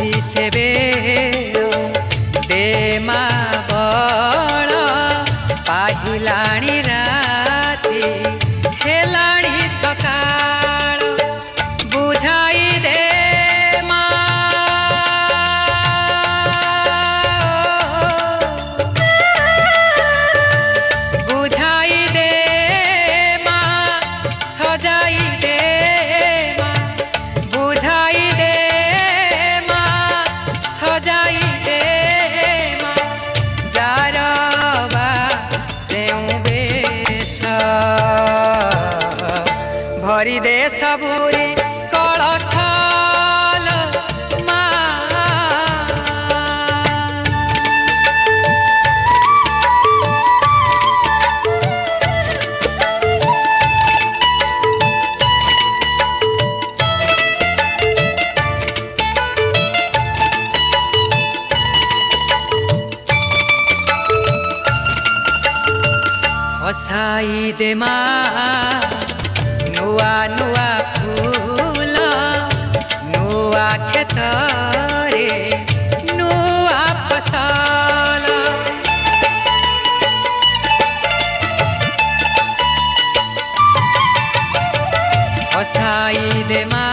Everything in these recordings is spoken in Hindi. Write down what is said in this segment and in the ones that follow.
से बेल दे मा बल पाहिलाणी राती हेलाणी सकाळ बुझाई दे मा बुझाई दे मा सजाई दे मा बुझाई दे मा सजाई दे मा जारवा जेउ बेश भरी दे सबुरी कलश मा हसाई दे मा नुआ नुआ फूल नुआ खेत रे नुआ फसल हसाई दे मा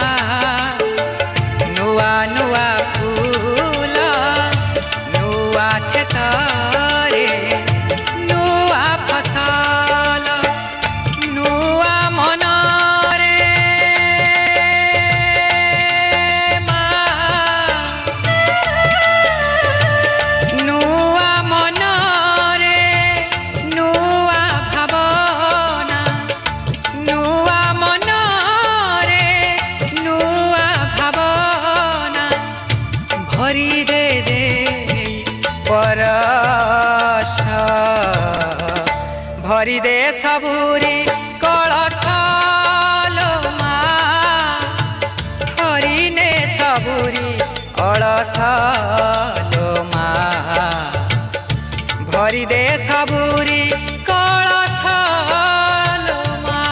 नुआ नुआ फूल नुआ खेत रे नुआ फसल नुआ मन रे मा नुआ मन रे नुआ भावना नुआ मन रे नुआ भावना भरी दे दे परश भरी दे सबुरी कलश मा हरि ने सबुरी कलश मा भरी दे सबुरी कलश मा